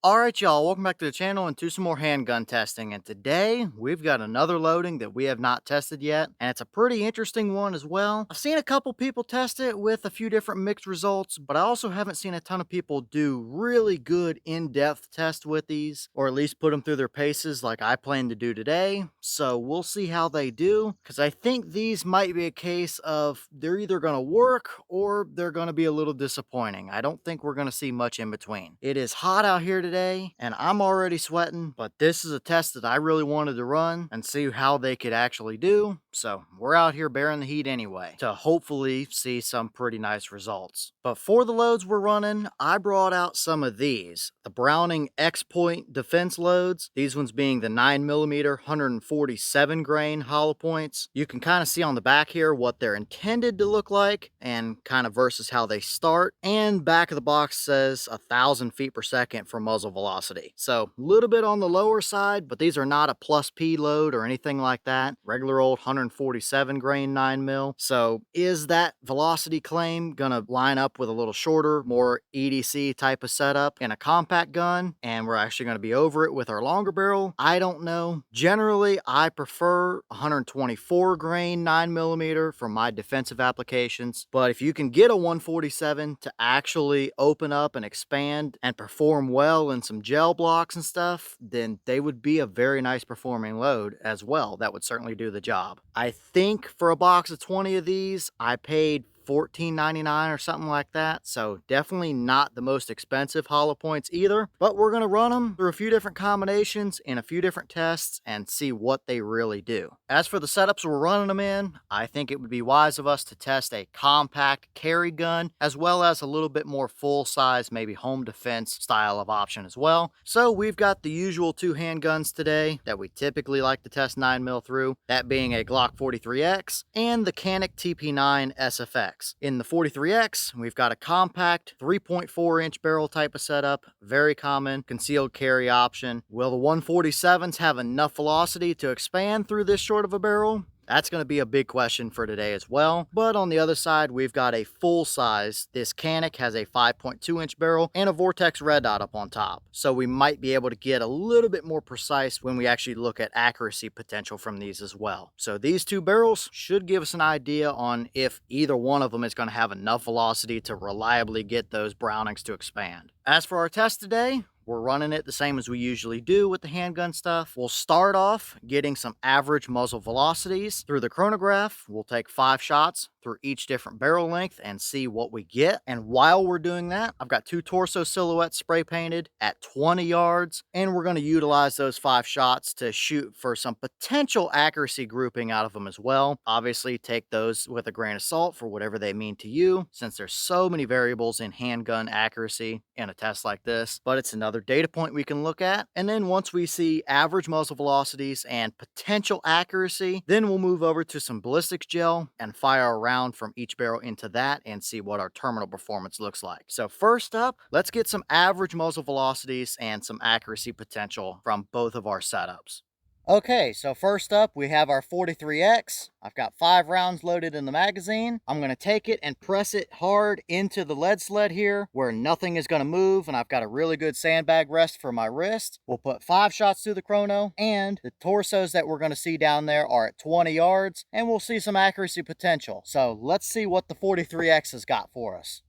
Alright y'all, welcome back to the channel and to some more handgun testing, and today we've got another loading that we have not tested yet, and it's a pretty interesting one as well. I've seen a couple people test it with a few different mixed results, but I also haven't seen a ton of people do really good in-depth tests with these, or at least put them through their paces like I plan to do today, so we'll see how they do, because I think these might be a case of they're either going to work or they're going to be a little disappointing. I don't think we're going to see much in between. It is hot out here today, and I'm already sweating, but this is a test that I really wanted to run and see how they could actually do. So we're out here bearing the heat anyway to hopefully see some pretty nice results. But for the loads we're running, I brought out some of these, the Browning X-Point defense loads. These ones being the 9mm 147 grain hollow points. You can kind of see on the back here what they're intended to look like and kind of versus how they start. And back of the box says 1,000 feet per second for muzzle velocity. So a little bit on the lower side, but these are not a plus P load or anything like that. Regular old 147 grain 9mm. So is that velocity claim gonna line up with a little shorter, more EDC type of setup in a compact gun, and we're actually gonna be over it with our longer barrel? I don't know. Generally, I prefer 124 grain 9mm for my defensive applications, but if you can get a 147 to actually open up and expand and perform well in some gel blocks and stuff, then they would be a very nice performing load as well. That would certainly do the job. I think for a box of 20 of these, I paid $14.99 or something like that, so definitely not the most expensive hollow points either, but we're going to run them through a few different combinations in a few different tests and see what they really do. As for the setups we're running them in, I think it would be wise of us to test a compact carry gun as well as a little bit more full-size, maybe home defense style of option as well. So we've got the usual two handguns today that we typically like to test 9mm through, that being a Glock 43X and the Canik TP9 SFX. In the 43X, we've got a compact 3.4-inch barrel type of setup, very common, concealed carry option. Will the 147s have enough velocity to expand through this short of a barrel? That's going to be a big question for today as well. But on the other side, we've got a full size. This Canik has a 5.2-inch barrel and a Vortex red dot up on top. So we might be able to get a little bit more precise when we actually look at accuracy potential from these as well. So these two barrels should give us an idea on if either one of them is going to have enough velocity to reliably get those Brownings to expand. As for our test today, we're running it the same as we usually do with the handgun stuff. We'll start off getting some average muzzle velocities through the chronograph. We'll take 5 shots through each different barrel length and see what we get. And while we're doing that, I've got 2 torso silhouettes spray painted at 20 yards, and we're going to utilize those 5 shots to shoot for some potential accuracy grouping out of them as well. Obviously, take those with a grain of salt for whatever they mean to you, since there's so many variables in handgun accuracy in a test like this, but it's another data point we can look at. And then once we see average muzzle velocities and potential accuracy, then we'll move over to some ballistics gel and fire a round from each barrel into that and see what our terminal performance looks like. So first up, let's get some average muzzle velocities and some accuracy potential from both of our setups. Okay, so first up, we have our 43X. I've got 5 rounds loaded in the magazine. I'm going to take it and press it hard into the lead sled here where nothing is going to move, and I've got a really good sandbag rest for my wrist. We'll put 5 shots through the chrono, and the torsos that we're going to see down there are at 20 yards, and we'll see some accuracy potential. So let's see what the 43X has got for us.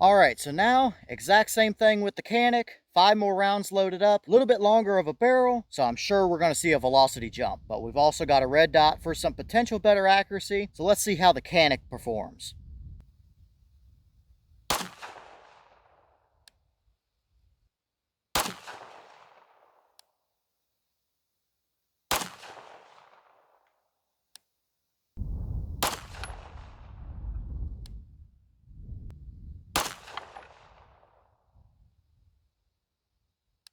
All right, so now, exact same thing with the Canik. 5 more rounds loaded up, a little bit longer of a barrel, so I'm sure we're going to see a velocity jump. But we've also got a red dot for some potential better accuracy, so let's see how the Canik performs.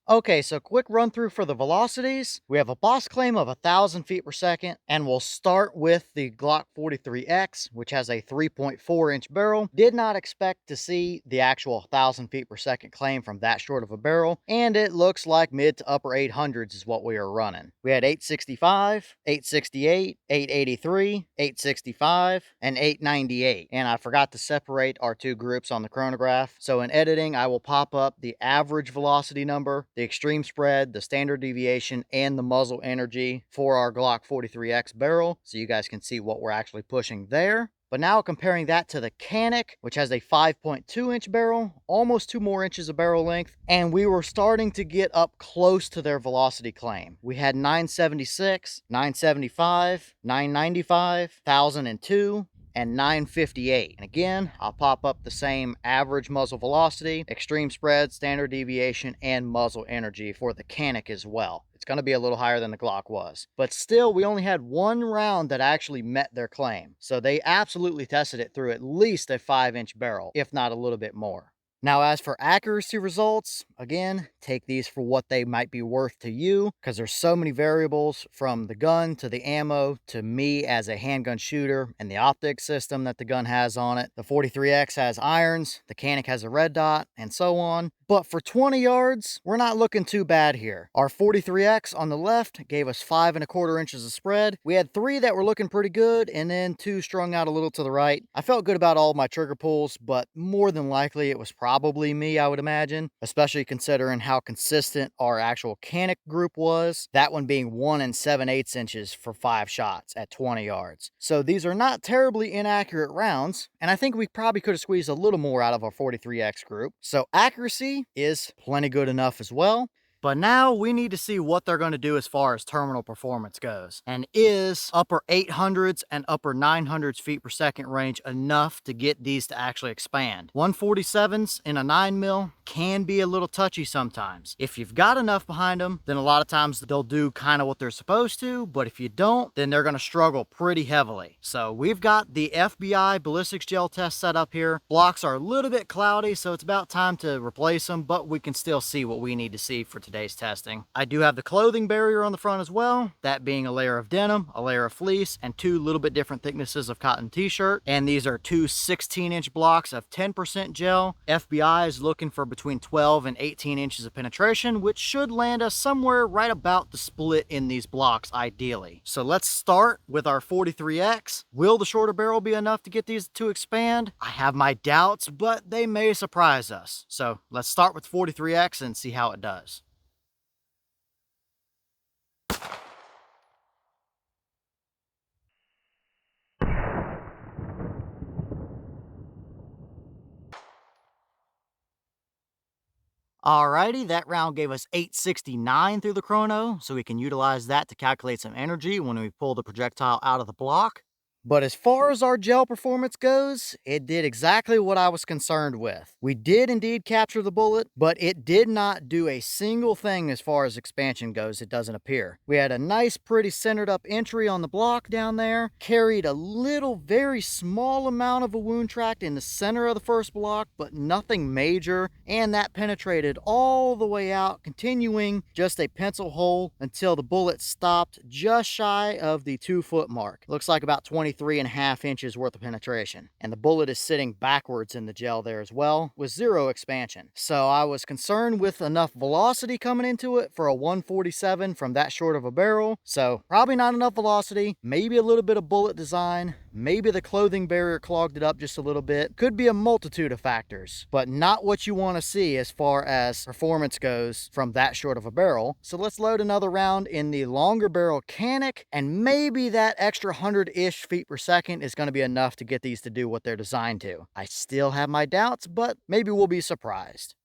Okay, so quick run through for the velocities. We have a boss claim of 1,000 feet per second, and we'll start with the Glock 43X, which has a 3.4-inch barrel. Did not expect to see the actual 1,000 feet per second claim from that short of a barrel, and it looks like mid to upper 800s is what we are running. We had 865, 868, 883, 865, and 898, and I forgot to separate our two groups on the chronograph. So in editing, I will pop up the average velocity number, the extreme spread, the standard deviation, and the muzzle energy for our Glock 43X barrel, so you guys can see what we're actually pushing there. But now comparing that to the Canik, which has a 5.2-inch barrel, almost 2 more inches of barrel length, and we were starting to get up close to their velocity claim. We had 976, 975, 995, 1002, and 958. And again, I'll pop up the same average muzzle velocity, extreme spread, standard deviation, and muzzle energy for the Canik as well. It's going to be a little higher than the Glock was. But still, we only had one round that actually met their claim. So they absolutely tested it through at least a 5-inch barrel, if not a little bit more. Now, as for accuracy results, again, take these for what they might be worth to you, because there's so many variables from the gun to the ammo to me as a handgun shooter and the optic system that the gun has on it. The 43X has irons, the Canik has a red dot, and so on. But for 20 yards, we're not looking too bad here. Our 43X on the left gave us 5.25 inches of spread. We had 3 that were looking pretty good, and then 2 strung out a little to the right. I felt good about all my trigger pulls, but more than likely it was probably me, I would imagine, especially considering how consistent our actual Canik group was. That one being 1 7/8 inches for 5 shots at 20 yards. So these are not terribly inaccurate rounds, and I think we probably could have squeezed a little more out of our 43X group. So accuracy is plenty good enough as well. But now we need to see what they're going to do as far as terminal performance goes. And is upper 800s and upper 900s feet per second range enough to get these to actually expand? 147s in a 9mm can be a little touchy sometimes. If you've got enough behind them, then a lot of times they'll do kind of what they're supposed to. But if you don't, then they're going to struggle pretty heavily. So we've got the FBI ballistics gel test set up here. Blocks are a little bit cloudy, so it's about time to replace them, but we can still see what we need to see for today's testing. I do have the clothing barrier on the front as well, that being a layer of denim, a layer of fleece, and 2 little bit different thicknesses of cotton t-shirt. And these are 2 16-inch blocks of 10% gel. FBI is looking for between 12 and 18 inches of penetration, which should land us somewhere right about the split in these blocks ideally. So let's start with our 43X. Will the shorter barrel be enough to get these to expand? I have my doubts, but they may surprise us. So let's start with 43X and see how it does. Alrighty, that round gave us 869 through the chrono, so we can utilize that to calculate some energy when we pull the projectile out of the block. But as far as our gel performance goes, it did exactly what I was concerned with. We did indeed capture the bullet, but it did not do a single thing as far as expansion goes, it doesn't appear. We had a nice, pretty centered up entry on the block down there, carried a little, very small amount of a wound tract in the center of the first block, but nothing major, and that penetrated all the way out, continuing just a pencil hole until the bullet stopped just shy of the 2-foot mark. Looks like about 23.5 inches worth of penetration. And the bullet is sitting backwards in the gel there as well, with 0 expansion. So I was concerned with enough velocity coming into it for a 147 from that short of a barrel. So probably not enough velocity, maybe a little bit of bullet design, maybe the clothing barrier clogged it up just a little bit. Could be a multitude of factors, but not what you want to see as far as performance goes from that short of a barrel. So let's load another round in the longer barrel Canik, and maybe that extra 100-ish feet per second is going to be enough to get these to do what they're designed to. I still have my doubts, but maybe we'll be surprised.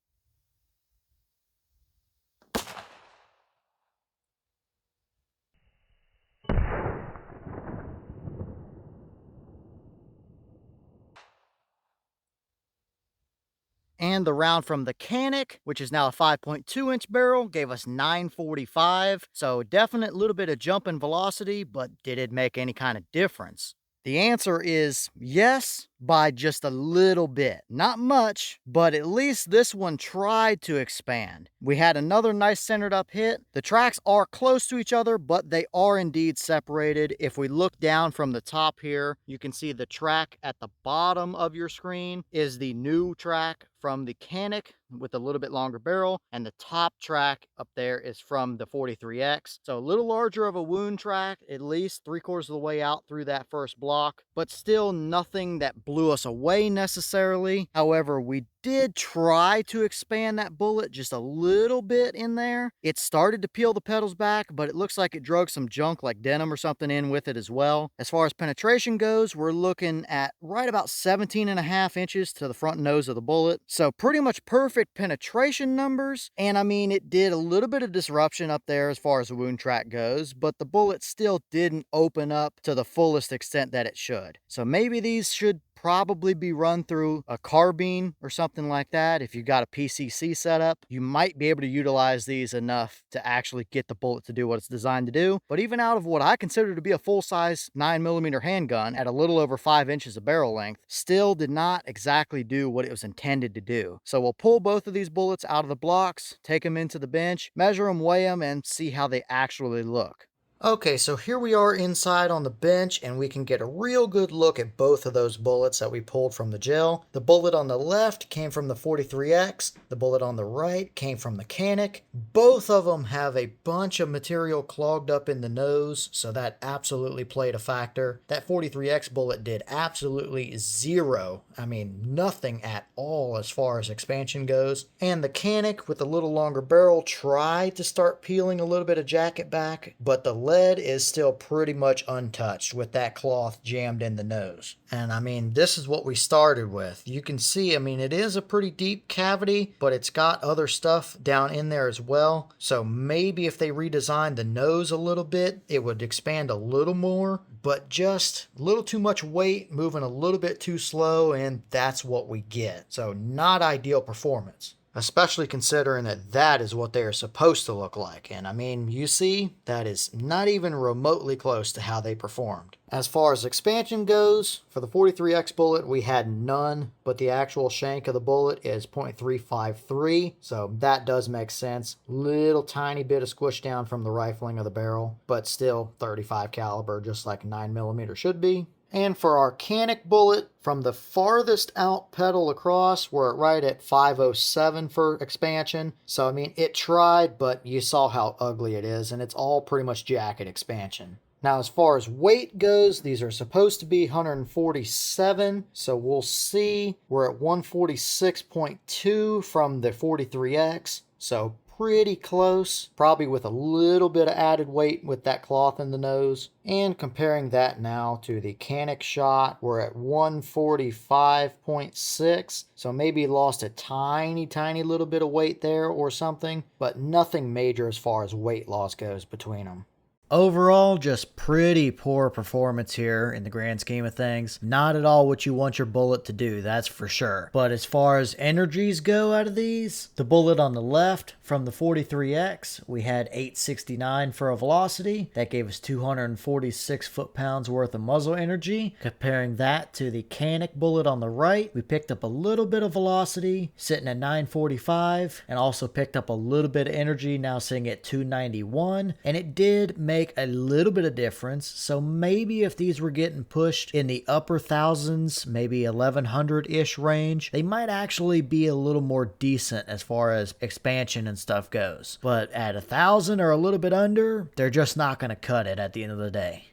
And the round from the Canik, which is now a 5.2-inch barrel, gave us 945. So definite little bit of jump in velocity, but did it make any kind of difference? The answer is yes, by just a little bit. Not much, but at least this one tried to expand. We had another nice centered up hit. The tracks are close to each other, but they are indeed separated. If we look down from the top here, you can see the track at the bottom of your screen is the new track from the Canik with a little bit longer barrel, and the top track up there is from the 43X. So a little larger of a wound track, at least 3/4 of the way out through that first block, but still nothing that blew us away necessarily. However, we did try to expand that bullet just a little bit in there. It started to peel the petals back, but it looks like it drug some junk like denim or something in with it as well. As far as penetration goes, we're looking at right about 17.5 inches to the front nose of the bullet. So pretty much perfect penetration numbers. And I mean, it did a little bit of disruption up there as far as the wound track goes, but the bullet still didn't open up to the fullest extent that it should. So maybe these should probably be run through a carbine or something like that. If you got a PCC setup, you might be able to utilize these enough to actually get the bullet to do what it's designed to do. But even out of what I consider to be a full-size 9mm handgun at a little over 5 inches of barrel length, still did not exactly do what it was intended to do. So we'll pull both of these bullets out of the blocks, take them into the bench, measure them, weigh them, and see how they actually look. Okay, so here we are inside on the bench, and we can get a real good look at both of those bullets that we pulled from the gel. The bullet on the left came from the 43X. The bullet on the right came from the Canik. Both of them have a bunch of material clogged up in the nose, so that absolutely played a factor. That 43X bullet did absolutely zero. I mean, nothing at all as far as expansion goes. And the Canik with a little longer barrel tried to start peeling a little bit of jacket back, but the lead is still pretty much untouched with that cloth jammed in the nose. And I mean, this is what we started with. You can see, I mean, it is a pretty deep cavity, but it's got other stuff down in there as well. So maybe if they redesigned the nose a little bit, it would expand a little more, but just a little too much weight, moving a little bit too slow, and that's what we get. So not ideal performance, especially considering that that is what they are supposed to look like. And I mean, you see, that is not even remotely close to how they performed. As far as expansion goes, for the 43X bullet, we had none, but the actual shank of the bullet is .353, so that does make sense. Little tiny bit of squish down from the rifling of the barrel, but still 35 caliber, just like 9mm should be. And for our Canik bullet, from the farthest out pedal across, we're right at 507 for expansion. So, I mean, it tried, but you saw how ugly it is, and it's all pretty much jacket expansion. Now, as far as weight goes, these are supposed to be 147, so we'll see. We're at 146.2 from the 43X, so pretty close, probably with a little bit of added weight with that cloth in the nose. And comparing that now to the Canik shot, we're at 145.6, so maybe lost a tiny little bit of weight there or something, but nothing major as far as weight loss goes between them. Overall, just pretty poor performance here in the grand scheme of things. Not at all what you want your bullet to do, that's for sure. But as far as energies go out of these, the bullet on the left from the 43X, we had 869 for a velocity. That gave us 246 foot-pounds worth of muzzle energy. Comparing that to the Canik bullet on the right, we picked up a little bit of velocity, sitting at 945, and also picked up a little bit of energy, now sitting at 291. And it did make a little bit of difference. So maybe if these were getting pushed in the upper thousands, maybe 1100-ish range, they might actually be a little more decent as far as expansion and stuff goes. But at 1,000 or a little bit under, they're just not going to cut it at the end of the day.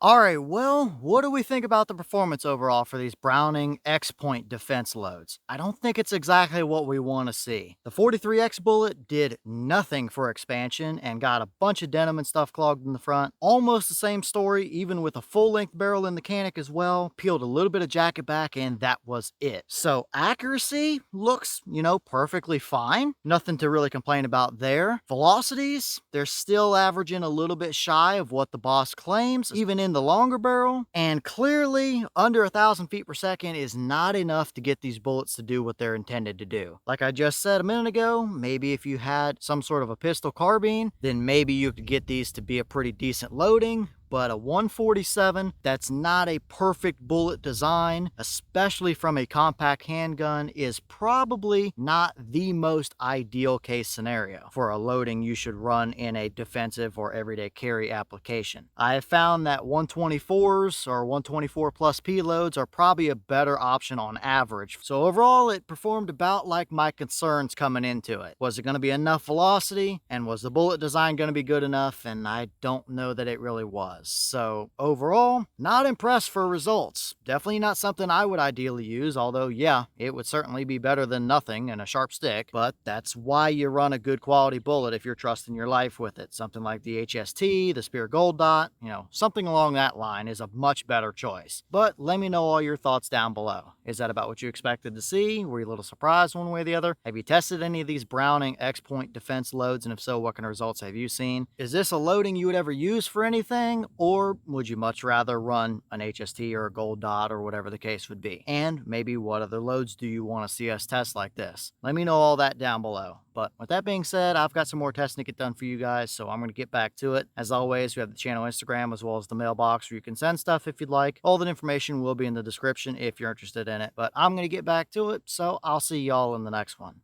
All right, well, what do we think about the performance overall for these Browning X-Point defense loads? I don't think it's exactly what we want to see. The 43X bullet did nothing for expansion and got a bunch of denim and stuff clogged in the front. Almost the same story, even with a full-length barrel in the Canik as well. Peeled a little bit of jacket back, and that was it. So accuracy looks, perfectly fine. Nothing to really complain about there. Velocities, they're still averaging a little bit shy of what the boss claims, even in the longer barrel, and clearly under 1,000 feet per second is not enough to get these bullets to do what they're intended to do. Like I just said a minute ago, maybe if you had some sort of a pistol carbine, then maybe you could get these to be a pretty decent loading. but a 147 that's not a perfect bullet design, especially from a compact handgun, is probably not the most ideal case scenario for a loading you should run in a defensive or everyday carry application. I have found that 124s or 124 plus P loads are probably a better option on average. So overall, it performed about like my concerns coming into it. Was it going to be enough velocity, and was the bullet design going to be good enough? And I don't know that it really was. So overall, not impressed for results. Definitely not something I would ideally use, although yeah, it would certainly be better than nothing and a sharp stick, but that's why you run a good quality bullet if you're trusting your life with it. Something like the HST, the Spear Gold Dot, something along that line is a much better choice. But let me know all your thoughts down below. Is that about what you expected to see? Were you a little surprised one way or the other? Have you tested any of these Browning X-Point defense loads, and if so, what kind of results have you seen? Is this a loading you would ever use for anything, or would you much rather run an HST or a Gold Dot or whatever the case would be? And maybe what other loads do you want to see us test like this? Let me know all that down below. But with that being said, I've got some more testing to get done for you guys, so I'm going to get back to it. As always, we have the channel Instagram as well as the mailbox where you can send stuff if you'd like. All that information will be in the description if you're interested in it. But I'm going to get back to it, so I'll see y'all in the next one.